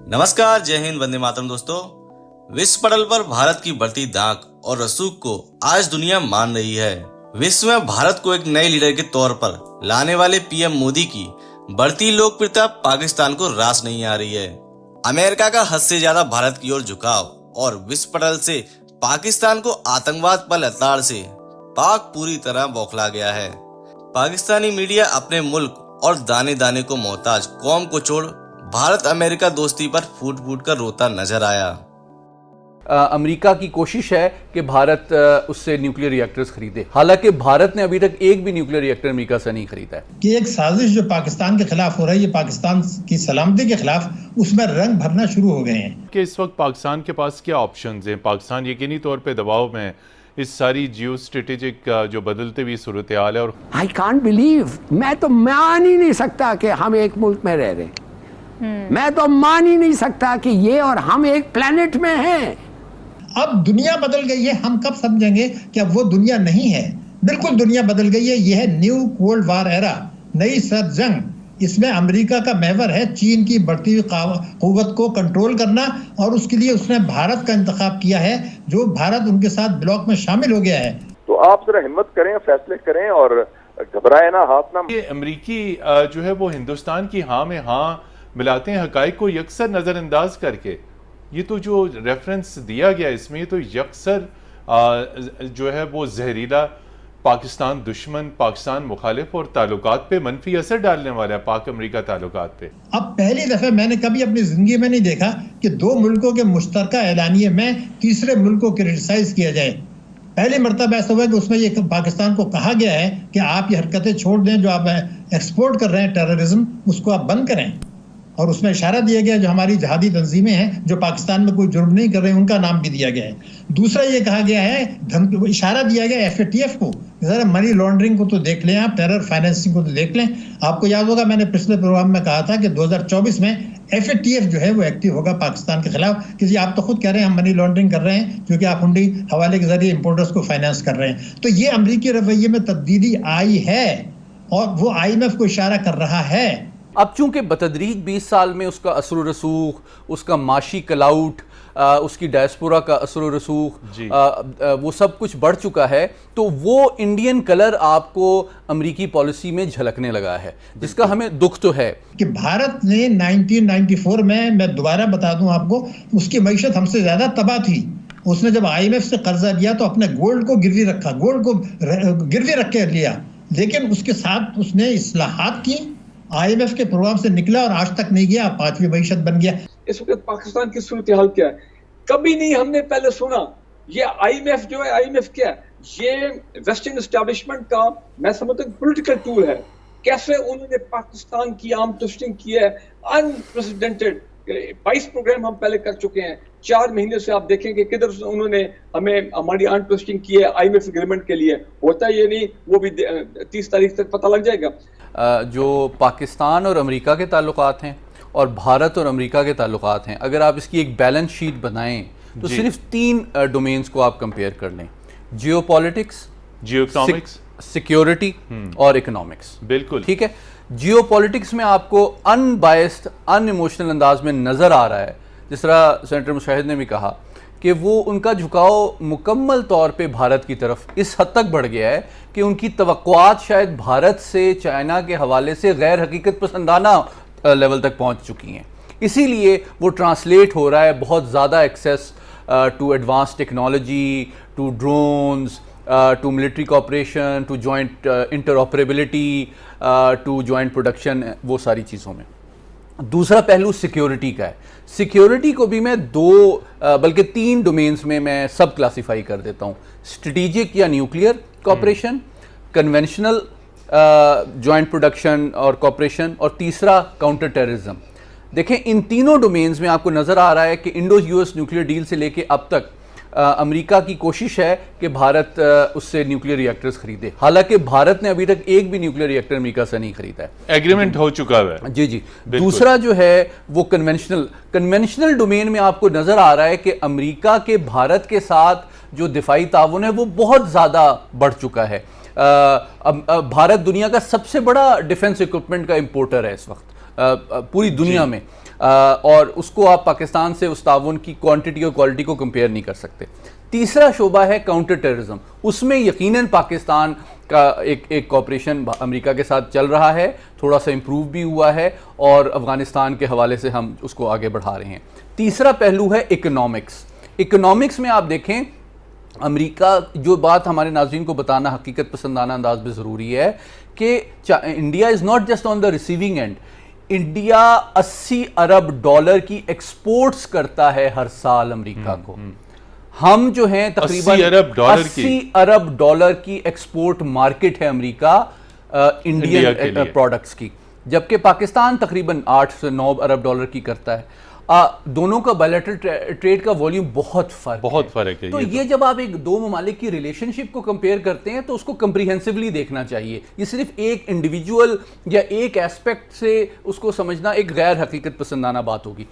नमस्कार, जय हिंद, वंदे मातरम। दोस्तों, विश्व पटल पर भारत की बढ़ती दांक और रसूख को आज दुनिया मान रही है। विश्व में भारत को एक नए लीडर के तौर पर लाने वाले पीएम मोदी की बढ़ती लोकप्रियता पाकिस्तान को रास नहीं आ रही है। अमेरिका का हद से ज्यादा भारत की ओर झुकाव और विश्व पटल से पाकिस्तान को आतंकवाद पर लताड़ से पाक पूरी तरह बौखला गया है। पाकिस्तानी मीडिया अपने मुल्क और दाने दाने को मोहताज कौम को छोड़ भारत अमेरिका दोस्ती पर फूट फूट कर रोता नजर आया। अमेरिका की कोशिश है कि भारत उससे न्यूक्लियर रिएक्टर्स खरीदे। हालांकि भारत ने अभी तक एक भी न्यूक्लियर रिएक्टर अमेरिका से नहीं खरीदा है। कि एक साजिश जो पाकिस्तान के खिलाफ हो रही है, पाकिस्तान की सलामती के खिलाफ, उसमें रंग भरना शुरू हो गए हैं। कि इस वक्त पाकिस्तान के पास क्या ऑप्शंस हैं? पाकिस्तान यकीनी तौर पे दबाव में इस सारी जियो स्ट्रेटेजिक जो बदलते हुई सूरत हाल है। और आई कांट बिलीव, मैं तो मान ही नहीं सकता कि हम एक मुल्क में रह रहे हैं। मैं तो मान ही नहीं सकता कि ये और हम एक प्लेनेट में हैं। अब दुनिया बदल गई है, हम कब समझेंगे कि अब वो दुनिया नहीं है। बिल्कुल दुनिया बदल गई है। ये है न्यू कोल्ड वार एरा, नई सर्द जंग। इसमें अमेरिका का महवर है चीन की बढ़ती हुई कुव्वत को कंट्रोल करना, और उसके लिए उसने भारत का इंतखाब किया है, जो भारत उनके साथ ब्लॉक में शामिल हो गया है। तो आप जरा हिम्मत करें, फैसले करें और घबराए ना, हाथ ना। ये अमरीकी जो है वो हिंदुस्तान की हाँ में हाँ मिलाते हैं, हकाइक को यकसर नज़रअंदाज करके। ये तो जो रेफरेंस दिया गया इसमें, तो यकसर जो है वो जहरीला पाकिस्तान दुश्मन, पाकिस्तान मुखालिफ और ताल्लुकात पे मनफी असर डालने वाला है, पाक अमेरिका ताल्लुकात पे। अब पहली दफे मैंने कभी अपनी जिंदगी में नहीं देखा कि दो मुल्कों के मुश्तरका एलानिये में तीसरे मुल्क को क्रिटिसाइज किया जाए। पहली मरतबा ऐसा हुआ कि उसमें ये पाकिस्तान को कहा गया है कि आप ये हरकतें छोड़ दें, जो आप एक्सपोर्ट कर रहे हैं टेररिज्म, उसको आप बंद करें। और उसमें इशारा दिया गया जो हमारी जहादी तंजीमें हैं जो पाकिस्तान में कोई जुर्म नहीं कर रहे हैं, उनका नाम भी दिया गया है। दूसरा ये कहा गया है, इशारा दिया गया FATF को, जरा मनी लॉन्ड्रिंग को तो देख लें, आप टेरर फाइनेंसिंग को तो देख लें। आपको याद होगा मैंने पिछले प्रोग्राम में कहा था कि 2024 में FATF जो है वो एक्टिव होगा पाकिस्तान के खिलाफ, कि जी आप तो खुद कह रहे हैं हम मनी लॉन्ड्रिंग कर रहे हैं, क्योंकि आप हुंडी हवाले के जरिए इंपोर्टर्स को फाइनेंस कर रहे हैं। तो ये अमरीकी रवैये में तब्दीली आई है और वो IMF को इशारा कर रहा है। अब चूंकि बतदरीज 20 साल में उसका असर रसूख, उसका माशी कलाउट, उसकी डायस्पोरा का असर रसूख, वो सब कुछ बढ़ चुका है, तो वो इंडियन कलर आपको अमरीकी पॉलिसी में झलकने लगा है, जिसका हमें दुख तो है। कि भारत ने 1994 में, मैं दोबारा बता दूं आपको, उसकी मईशत हमसे ज्यादा तबाह थी। उसने जब IMF से कर्जा लिया तो अपने गोल्ड को गिरवी रखा, गोल्ड को गिरवी रख के लिया, लेकिन उसके साथ उसने इस्लाहात की, IMF के प्रोग्राम से निकला और आज तक नहीं गया, 5वीं मईशत बन गया। इस वक्त पाकिस्तान की सूरत हाल क्या है? कभी नहीं हमने पहले सुना। ये IMF जो है, IMF क्या है? ये वेस्टर्न एस्टेब्लिशमेंट का, मैं समझता हूँ, पॉलिटिकल टूल है। कैसे उन्होंने पाकिस्तान की आर्म ट्विस्टिंग की है, अनप्रेसिडेंटेड। 22 प्रोग्राम हम पहले कर चुके हैं। 4 महीने से आप देखेंगे किधर उन्होंने हमें हमारी आर्म ट्विस्टिंग की है IMF एग्रीमेंट के लिए। होता ये नहीं, वो भी 30 तारीख तक पता लग जाएगा। जो पाकिस्तान और अमेरिका के ताल्लुकात हैं और भारत और अमेरिका के ताल्लुकात हैं, अगर आप इसकी एक बैलेंस शीट बनाएं तो सिर्फ 3 डोमेन्स को आप कंपेयर कर लें: जियोपॉलिटिक्स, जियोइकोनॉमिक्स, सिक्योरिटी और इकोनॉमिक्स। बिल्कुल ठीक है। जियोपॉलिटिक्स में आपको अनबायस्ड, अनइमोशनल अंदाज में नज़र आ रहा है, जिस तरह सेनेटर मुशाहिद ने भी कहा कि वो उनका झुकाव मुकम्मल तौर पे भारत की तरफ इस हद तक बढ़ गया है कि उनकी तवक्कुआत शायद भारत से, चाइना के हवाले से गैर हकीकत पसंदाना लेवल तक पहुंच चुकी हैं। इसीलिए वो ट्रांसलेट हो रहा है बहुत ज़्यादा access to advance technology, to drones, to military cooperation, to joint interoperability, to joint production, वो सारी चीज़ों में। दूसरा पहलू सिक्योरिटी का है। सिक्योरिटी को भी मैं 2 बल्कि 3 डोमेन्स में मैं सब क्लासीफाई कर देता हूँ: स्ट्रेटेजिक या nuclear cooperation, conventional joint production और कोऑपरेशन, और तीसरा काउंटर टेररिज्म। देखें, इन तीनों डोमेन्स में आपको नज़र आ रहा है कि इंडो US न्यूक्लियर डील से लेके अब तक अमेरिका की कोशिश है कि भारत उससे न्यूक्लियर रिएक्टर्स खरीदे। हालांकि भारत ने अभी तक एक भी न्यूक्लियर रिएक्टर अमेरिका से नहीं खरीदा है। एग्रीमेंट हो चुका है। जी। दूसरा जो है वो कन्वेंशनल डोमेन में आपको नजर आ रहा है कि अमेरिका के भारत के साथ जो दिफाई ताउन है वो बहुत ज़्यादा बढ़ चुका है। भारत दुनिया का सबसे बड़ा डिफेंस इक्विपमेंट का इंपोर्टर है इस वक्त पूरी दुनिया में। और उसको आप पाकिस्तान से उस ताउन की क्वांटिटी और क्वालिटी को कंपेयर नहीं कर सकते। तीसरा शोबा है काउंटर टेररिज्म, उसमें यकीनन पाकिस्तान का एक कॉपरेशन अमेरिका के साथ चल रहा है, थोड़ा सा इम्प्रूव भी हुआ है और अफगानिस्तान के हवाले से हम उसको आगे बढ़ा रहे हैं। तीसरा पहलू है इकोनॉमिक्स। इकोनॉमिक्स में आप देखें, अमेरिका, जो बात हमारे नाज़रीन को बताना हकीकत पसंदाना अंदाज में ज़रूरी है कि India is not just on the receiving end, India 80 Arab dollar की एक्सपोर्ट्स करता है हर साल अमेरिका को। हम जो हैं तकरीबन 80 अरब डॉलर की एक्सपोर्ट मार्केट है अमेरिका इंडियन प्रोडक्ट्स की, जबकि पाकिस्तान तकरीबन 8 से 9 अरब डॉलर की करता है। दोनों का बायलैटरल ट्रेड का वॉल्यूम बहुत फर्क है। तो ये जब आप एक दो ममालिक की रिलेशनशिप को कंपेयर करते हैं तो उसको कंप्रीहेंसिवली देखना चाहिए। ये सिर्फ एक इंडिविजुअल या एक एस्पेक्ट से उसको समझना एक गैर हकीकत पसंदाना बात होगी।